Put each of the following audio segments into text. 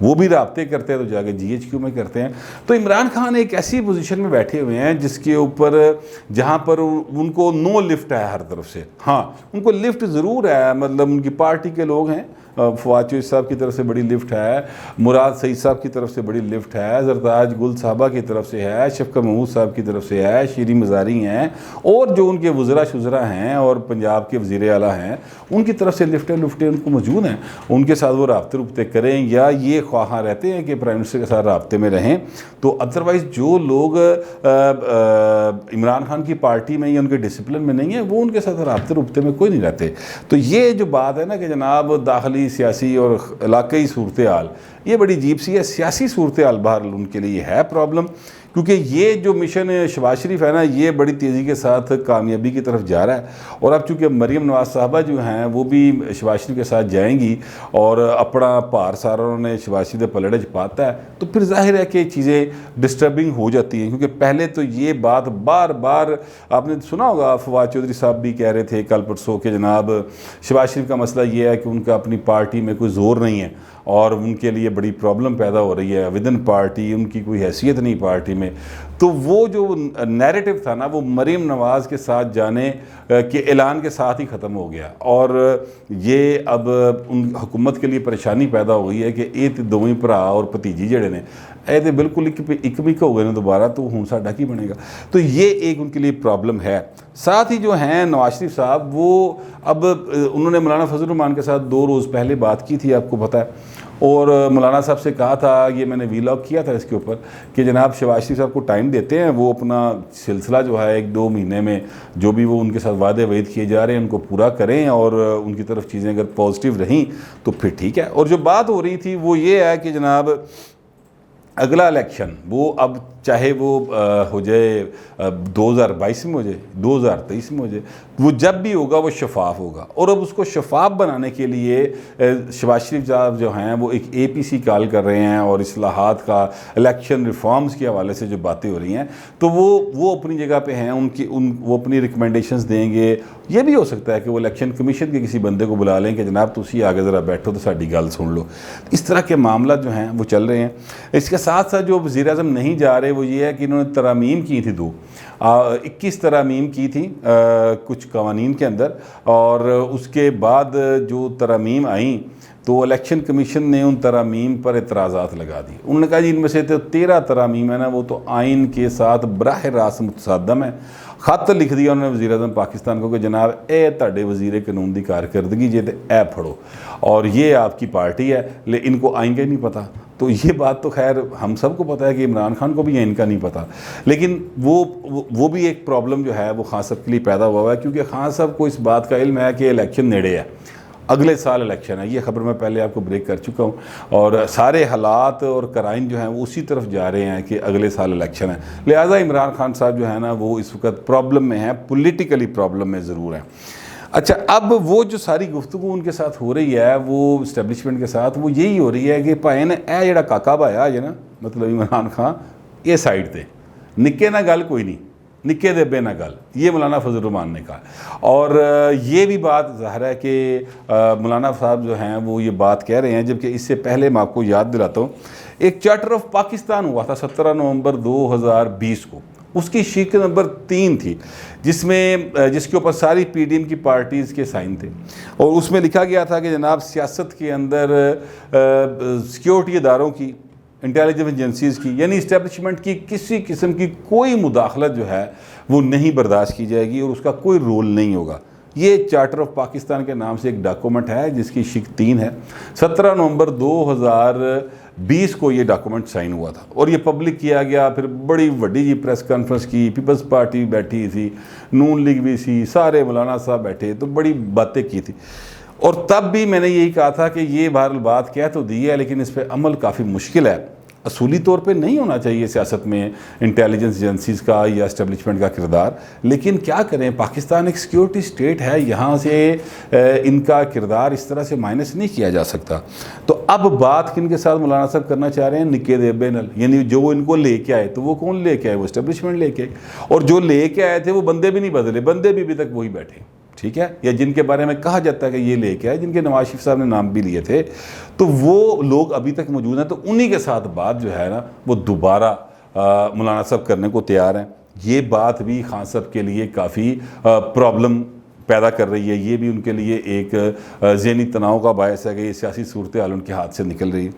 وہ بھی رابطے کرتے ہیں تو جا کے GHQ میں کرتے ہیں. تو عمران خان ایک ایسی پوزیشن میں بیٹھے ہوئے ہیں جس کے اوپر جہاں پر ان کو نو لفٹ ہے ہر طرف سے. ہاں ان کو لفٹ ضرور ہے, مطلب ان کی پارٹی کے لوگ ہیں, فواد چوہدری صاحب کی طرف سے بڑی لفٹ ہے, مراد سعید صاحب کی طرف سے بڑی لفٹ ہے, زرتاج گل صاحبہ کی طرف سے ہے, شفقت محمود صاحب کی طرف سے ہے, شیریں مزاری ہیں, اور جو ان کے وزراء شزراء ہیں اور پنجاب کے وزیر اعلیٰ ہیں ان کی طرف سے لفٹیں ان کو موجود ہیں. ان کے ساتھ وہ رابطے کریں یا یہ خواہاں رہتے ہیں کہ پرائم منسٹر کے ساتھ رابطے میں رہیں. تو ادروائز جو لوگ عمران خان کی پارٹی میں یا ان کے ڈسپلن میں نہیں ہیں وہ ان کے ساتھ رابطے میں کوئی نہیں رہتے. تو یہ جو بات ہے نا کہ جناب داخلی سیاسی اور علاقائی صورتحال یہ بڑی عجیب سی ہے. سیاسی صورتحال بہرحال ان کے لیے ہے پرابلم, کیونکہ یہ جو مشن شہباز شریف ہے نا یہ بڑی تیزی کے ساتھ کامیابی کی طرف جا رہا ہے. اور اب چونکہ مریم نواز صاحبہ جو ہیں وہ بھی شہباز شریف کے ساتھ جائیں گی اور اپنا پار سارا انہوں نے شہباز شریف دے پلڑے چ پاتا ہے, تو پھر ظاہر ہے کہ چیزیں ڈسٹربنگ ہو جاتی ہیں. کیونکہ پہلے تو یہ بات بار بار آپ نے سنا ہوگا, فواد چوہدری صاحب بھی کہہ رہے تھے کل پرسوں کہ جناب شہباز شریف کا مسئلہ یہ ہے کہ ان کا اپنی پارٹی میں کوئی زور نہیں ہے اور ان کے لیے بڑی پرابلم پیدا ہو رہی ہے ودن پارٹی, ان کی کوئی حیثیت نہیں پارٹی میں. تو وہ جو نیریٹو تھا نا وہ مریم نواز کے ساتھ جانے کے اعلان کے ساتھ ہی ختم ہو گیا, اور یہ اب ان حکومت کے لیے پریشانی پیدا ہو گئی ہے کہ یہ دوویں بھرا اور بھتیجی جڑے نے اے تے بالکل اکمک ہو گئے نے دوبارہ, تو ہوں ساڈا کی بنے گا. تو یہ ایک ان کے لیے پرابلم ہے. ساتھ ہی جو ہیں نواز شریف صاحب وہ اب انہوں نے مولانا فضل الرحمان کے ساتھ 2 روز پہلے بات کی تھی, آپ کو پتہ ہے, اور مولانا صاحب سے کہا تھا, یہ میں نے ویلاگ کیا تھا اس کے اوپر, کہ جناب شہباز شریف صاحب کو ٹائم دیتے ہیں, وہ اپنا سلسلہ جو ہے 1-2 مہینے میں جو بھی وہ ان کے ساتھ وعدے وعید کیے جا رہے ہیں ان کو پورا کریں, اور ان کی طرف چیزیں اگر پازیٹیو رہیں تو پھر ٹھیک ہے. اور جو بات ہو رہی تھی وہ یہ ہے کہ جناب اگلا الیکشن وہ اب چاہے وہ ہو جائے 2022 میں ہو جائے 2023 میں ہو جائے, وہ جب بھی ہوگا وہ شفاف ہوگا. اور اب اس کو شفاف بنانے کے لیے شہباز شریف صاحب جو ہیں وہ ایک APC کال کر رہے ہیں, اور اصلاحات کا الیکشن ریفارمز کے حوالے سے جو باتیں ہو رہی ہیں تو وہ اپنی جگہ پہ ہیں, وہ اپنی ریکمنڈیشنز دیں گے. یہ بھی ہو سکتا ہے کہ وہ الیکشن کمیشن کے کسی بندے کو بلا لیں کہ جناب تسی آگے ذرا بیٹھو تو ساڈی گل سن لو. اس طرح کے معاملات جو ہیں وہ چل رہے ہیں. اس کے ساتھ ساتھ جو وزیر اعظم نہیں جا رہے وہ یہ ہے کہ انہوں نے ترامیم کی تھی 21 ترامیم کی تھی کچھ قوانین کے اندر, اور اس کے بعد جو ترامیم آئیں تو الیکشن کمیشن نے ان ترامیم پر اعتراضات لگا دی. انہوں نے کہا جی ان میں سے 13 ترامیم ہے نا وہ تو آئین کے ساتھ براہ راست متصادم ہے. خط لکھ دیا انہوں نے وزیر اعظم پاکستان کو کہ جناب اے تہاڈے وزیر قانون دی کارکردگی جے تے اے پڑھو, اور یہ آپ کی پارٹی ہے لیکن ان کو آئین کا ہی نہیں پتہ. تو یہ بات تو خیر ہم سب کو پتہ ہے کہ عمران خان کو بھی ان کا نہیں پتہ, لیکن وہ بھی ایک پرابلم جو ہے وہ خان صاحب کے لیے پیدا ہوا ہے, کیونکہ خان صاحب کو اس بات کا علم ہے کہ الیکشن نیڑے ہے, اگلے سال الیکشن ہے. یہ خبر میں پہلے آپ کو بریک کر چکا ہوں, اور سارے حالات اور قرائن جو ہیں وہ اسی طرف جا رہے ہیں کہ اگلے سال الیکشن ہے. لہٰذا عمران خان صاحب جو ہے نا وہ اس وقت پرابلم میں ہیں, پولیٹیکلی پرابلم میں ضرور ہیں. اچھا, اب وہ جو ساری گفتگو ان کے ساتھ ہو رہی ہے وہ اسٹیبلشمنٹ کے ساتھ وہ یہی ہو رہی ہے کہ بھائی نے اے جڑا کاکا بھایا ہے نا مطلب عمران خان یہ سائڈ تے نکے نہ گل کوئی نہیں, نکے دے بے نہ گل, یہ مولانا فضل الرحمان نے کہا. اور یہ بھی بات ظاہر ہے کہ مولانا صاحب جو ہیں وہ یہ بات کہہ رہے ہیں, جبکہ اس سے پہلے میں آپ کو یاد دلاتا ہوں ایک چارٹر آف پاکستان ہوا تھا 17 نومبر 2020 کو, اس کی شیٹ نمبر 3 تھی جس کے اوپر ساری PDM کی پارٹیز کے سائن تھے, اور اس میں لکھا گیا تھا کہ جناب سیاست کے اندر سیکیورٹی اداروں کی, انٹیلیجنس ایجنسیز کی یعنی اسٹیبلشمنٹ کی کسی قسم کی کوئی مداخلت جو ہے وہ نہیں برداشت کی جائے گی اور اس کا کوئی رول نہیں ہوگا. یہ چارٹر آف پاکستان کے نام سے ایک ڈاکومنٹ ہے جس کی شق 3 ہے. 17 نومبر 2020 کو یہ ڈاکومنٹ سائن ہوا تھا اور یہ پبلک کیا گیا. پھر بڑی وڈی جی پریس کانفرنس کی, پیپلز پارٹی بیٹھی تھی, نون لیگ بھی سی, سارے مولانا صاحب بیٹھے, تو بڑی باتیں کی تھی. اور تب بھی میں نے یہی کہا تھا کہ یہ بہرحال بات کہہ تو دی ہے لیکن اس پہ عمل کافی مشکل ہے. اصولی طور پہ نہیں ہونا چاہیے سیاست میں انٹیلیجنس ایجنسیز کا یا اسٹیبلشمنٹ کا کردار, لیکن کیا کریں, پاکستان ایک سیکیورٹی سٹیٹ ہے, یہاں سے ان کا کردار اس طرح سے مائنس نہیں کیا جا سکتا. تو اب بات کن کے ساتھ مولانا صاحب کرنا چاہ رہے ہیں, نکے دے بے نل, یعنی جو وہ ان کو لے کے آئے تو وہ کون لے کے آئے, وہ اسٹیبلشمنٹ لے کے آئے, اور جو لے کے آئے تھے وہ بندے بھی نہیں بدلے, بندے بھی ابھی تک وہی بیٹھے. ٹھیک ہے، یا جن کے بارے میں کہا جاتا ہے کہ یہ لے کے آئے، جن کے نواز شریف صاحب نے نام بھی لیے تھے، تو وہ لوگ ابھی تک موجود ہیں، تو انہی کے ساتھ بات جو ہے نا وہ دوبارہ مولانا صاحب کرنے کو تیار ہیں۔ یہ بات بھی خان صاحب کے لیے کافی پرابلم پیدا کر رہی ہے، یہ بھی ان کے لیے ایک ذہنی تناؤ کا باعث ہے کہ یہ سیاسی صورتحال ان کے ہاتھ سے نکل رہی ہے۔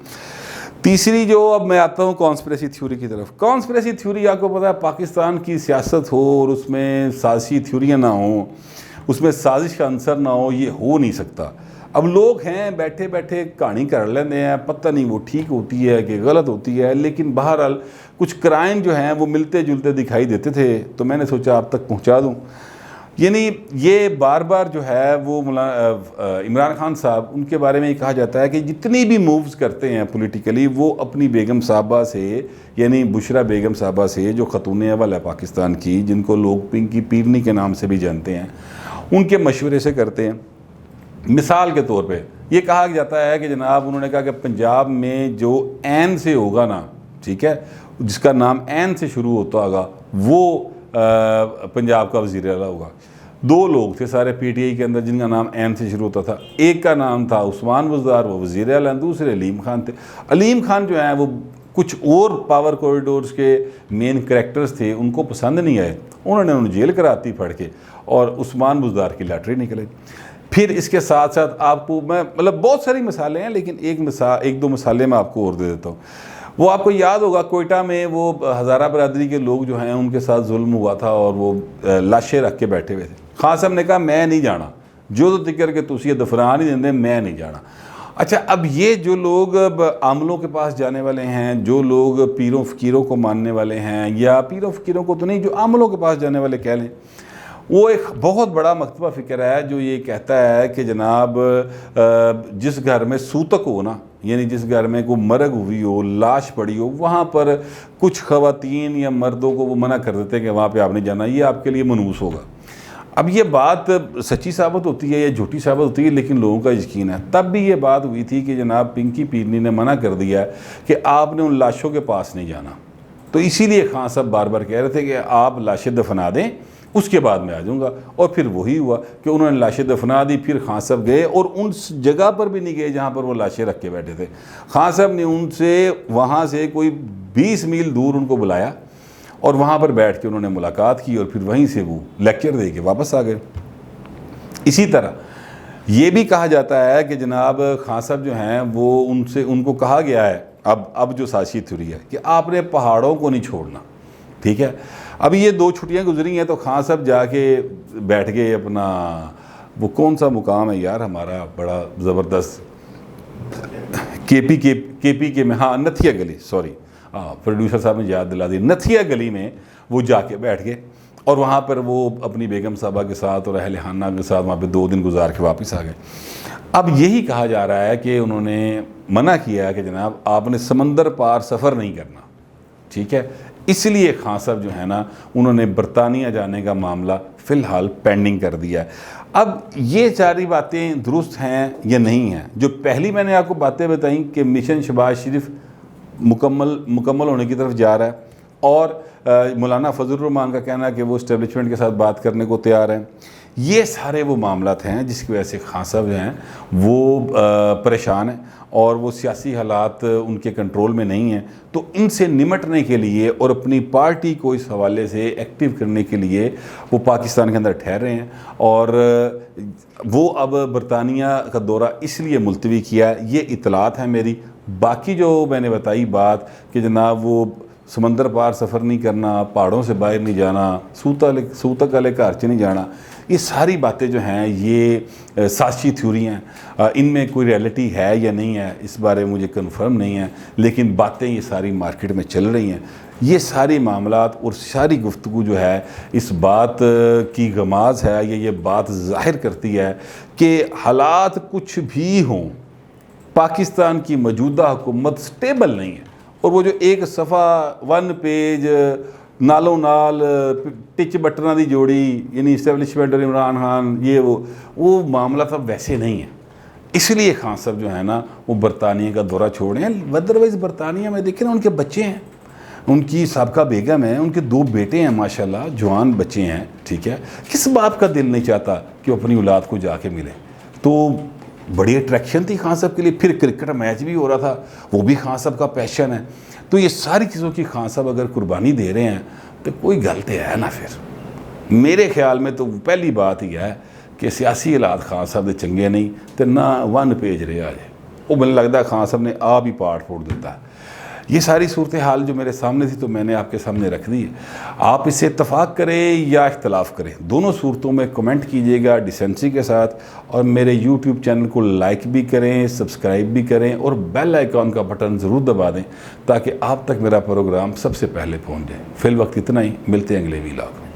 تیسری جو اب میں آتا ہوں کانسپریسی تھیوری کی طرف۔ کانسپریسی تھیوری آپ کو پتہ ہے پاکستان کی سیاست ہو اور اس میں سازشی تھیوریاں نہ ہوں، اس میں سازش کا عنصر نہ ہو، یہ ہو نہیں سکتا۔ اب لوگ ہیں بیٹھے بیٹھے کہانی کر لیتے ہیں، پتہ نہیں وہ ٹھیک ہوتی ہے کہ غلط ہوتی ہے، لیکن بہرحال کچھ کرائم جو ہیں وہ ملتے جلتے دکھائی دیتے تھے، تو میں نے سوچا آپ تک پہنچا دوں۔ یعنی یہ بار بار جو ہے وہ عمران خان صاحب، ان کے بارے میں یہ کہا جاتا ہے کہ جتنی بھی مووز کرتے ہیں پولیٹیکلی، وہ اپنی بیگم صاحبہ سے، یعنی بشرا بیگم صاحبہ سے، جو خاتون اول ہے پاکستان کی، جن کو لوگ پنکی پیرنی کے نام سے بھی جانتے ہیں، ان کے مشورے سے کرتے ہیں۔ مثال کے طور پہ یہ کہا جاتا ہے کہ جناب انہوں نے کہا کہ پنجاب میں جو این سے ہوگا نا، ٹھیک ہے، جس کا نام این سے شروع ہوتا ہوگا، وہ پنجاب کا وزیر اعلیٰ ہوگا۔ 2 لوگ تھے سارے پی ٹی آئی کے اندر جن کا نام این سے شروع ہوتا تھا، ایک کا نام تھا عثمان بزدار، وہ وزیر اعلیٰ، دوسرے علیم خان تھے۔ علیم خان جو ہیں وہ کچھ اور پاور کوریڈورز کے مین کریکٹرز تھے، ان کو پسند نہیں آئے، انہوں نے انہیں جیل کراتی پھڑ کے، اور عثمان بزدار کی لاٹری نکلے۔ پھر اس کے ساتھ ساتھ آپ کو میں مطلب بہت ساری مثالیں ہیں، لیکن ایک دو مثالیں میں آپ کو اور دے دیتا ہوں۔ وہ آپ کو یاد ہوگا کوئٹہ میں وہ ہزارہ برادری کے لوگ جو ہیں ان کے ساتھ ظلم ہوا تھا، اور وہ لاشیں رکھ کے بیٹھے ہوئے تھے۔ خان صاحب نے کہا میں نہیں جانا، جو تو تکر کے تسی دفران ہی دیں، میں نہیں جانا۔ اچھا، اب یہ جو لوگ عاملوں کے پاس جانے والے ہیں، جو لوگ پیروں فقیروں کو ماننے والے ہیں، یا پیروں فقیروں کو تو نہیں، جو عاملوں کے پاس جانے والے کہہ لیں، وہ ایک بہت بڑا مکتبہ فکر ہے جو یہ کہتا ہے کہ جناب جس گھر میں سوتک ہو نا، یعنی جس گھر میں کوئی مرگ ہوئی ہو، لاش پڑی ہو، وہاں پر کچھ خواتین یا مردوں کو وہ منع کر دیتے ہیں کہ وہاں پہ آپ نہیں جانا، یہ آپ کے لیے منحوس ہوگا۔ اب یہ بات سچی ثابت ہوتی ہے یا جھوٹی ثابت ہوتی ہے، لیکن لوگوں کا یقین ہے۔ تب بھی یہ بات ہوئی تھی کہ جناب پنکی پیرنی نے منع کر دیا کہ آپ نے ان لاشوں کے پاس نہیں جانا، تو اسی لیے خان صاحب بار بار کہہ رہے تھے کہ آپ لاشیں دفنا دیں، اس کے بعد میں آ جاؤں گا۔ اور پھر وہی ہوا کہ انہوں نے لاشیں دفنا دی، پھر خان صاحب گئے، اور ان جگہ پر بھی نہیں گئے جہاں پر وہ لاشیں رکھ کے بیٹھے تھے۔ خان صاحب نے ان سے وہاں سے کوئی 20 میل دور ان کو بلایا، اور وہاں پر بیٹھ کے انہوں نے ملاقات کی، اور پھر وہیں سے وہ لیکچر دے کے واپس آ گئے۔ اسی طرح یہ بھی کہا جاتا ہے کہ جناب خان صاحب جو ہیں وہ ان کو کہا گیا ہے، اب جو سازشی تھیوری ہے کہ آپ نے پہاڑوں کو نہیں چھوڑنا، ٹھیک ہے۔ ابھی یہ 2 چھٹیاں گزری ہیں، تو خان صاحب جا کے بیٹھ گئے اپنا، وہ کون سا مقام ہے یار ہمارا بڑا زبردست، کے پی کے میں، ہاں نتھیا گلی، سوری، پروڈیوسر صاحب نے یاد دلا دی، نتھیا گلی میں وہ جا کے بیٹھ گئے، اور وہاں پر وہ اپنی بیگم صاحبہ کے ساتھ اور اہل خانہ کے ساتھ وہاں پہ 2 دن گزار کے واپس آ گئے۔ اب یہی کہا جا رہا ہے کہ انہوں نے منع کیا ہے کہ جناب آپ نے سمندر پار سفر نہیں کرنا، ٹھیک ہے۔ اس لیے خان صاحب جو ہے نا انہوں نے برطانیہ جانے کا معاملہ فی الحال پینڈنگ کر دیا ہے۔ اب یہ ساری باتیں درست ہیں یا نہیں ہیں؟ جو پہلی میں نے آپ کو باتیں بتائیں کہ مشن شہباز شریف مکمل ہونے کی طرف جا رہا ہے، اور مولانا فضل الرحمان کا کہنا ہے کہ وہ اسٹیبلشمنٹ کے ساتھ بات کرنے کو تیار ہیں، یہ سارے وہ معاملات ہیں جس کی وجہ سے خان صاحب جو ہیں وہ پریشان ہیں، اور وہ سیاسی حالات ان کے کنٹرول میں نہیں ہیں۔ تو ان سے نمٹنے کے لیے اور اپنی پارٹی کو اس حوالے سے ایکٹیو کرنے کے لیے وہ پاکستان کے اندر ٹھہر رہے ہیں، اور وہ اب برطانیہ کا دورہ اس لیے ملتوی کیا ہے۔ یہ اطلاعات ہیں میری۔ باقی جو میں نے بتائی بات کہ جناب وہ سمندر پار سفر نہیں کرنا، پہاڑوں سے باہر نہیں جانا، سوتک والے گھر چ نہیں جانا، یہ ساری باتیں جو ہیں یہ سازشی تھیوری ہیں۔ ان میں کوئی ریئلٹی ہے یا نہیں ہے اس بارے مجھے کنفرم نہیں ہے، لیکن باتیں یہ ساری مارکیٹ میں چل رہی ہیں۔ یہ ساری معاملات اور ساری گفتگو جو ہے اس بات کی غماز ہے، یا یہ بات ظاہر کرتی ہے کہ حالات کچھ بھی ہوں، پاکستان کی موجودہ حکومت سٹیبل نہیں ہے۔ اور وہ جو ایک صفحہ 1 پیج نالوں نال ٹچ بٹنا دی جوڑی، یعنی اسٹیبلشمنٹ اور عمران خان، یہ وہ معاملہ تھا، ویسے نہیں ہے۔ اس لیے خان صاحب جو ہے نا وہ برطانیہ کا دورہ چھوڑیں۔ ادروائز برطانیہ میں دیکھیں نا ان کے بچے ہیں، ان کی سابقہ بیگم ہیں, ان کے 2 بیٹے ہیں ماشاءاللہ, جوان بچے ہیں, ٹھیک ہے. کس باپ کا دل نہیں چاہتا کہ وہ اپنی اولاد کو جا کے ملے؟ تو بڑی اٹریکشن تھی خان صاحب کے لیے. پھر کرکٹ میچ بھی ہو رہا تھا, وہ بھی خان صاحب کا پیشن ہے. تو یہ ساری چیزوں کی خان صاحب اگر قربانی دے رہے ہیں تو کوئی غلط ہے نا. پھر میرے خیال میں تو پہلی بات یہ ہے کہ سیاسی حالات خان صاحب دے چنگے نہیں تو نہ 1 پیج رہا جائے. وہ مجھے لگتا ہے خان صاحب نے آپ ہی پاٹ پھوڑ دیتا ہے. یہ ساری صورتحال جو میرے سامنے تھی تو میں نے آپ کے سامنے رکھ دی. آپ اس سے اتفاق کریں یا اختلاف کریں, دونوں صورتوں میں کمنٹ کیجئے گا ڈیسنسی کے ساتھ, اور میرے یوٹیوب چینل کو لائک بھی کریں, سبسکرائب بھی کریں, اور بیل آئیکن کا بٹن ضرور دبا دیں تاکہ آپ تک میرا پروگرام سب سے پہلے پہنچ جائے. فی الوقت اتنا ہی, ملتے ہیں اگلے ویلاگ میں.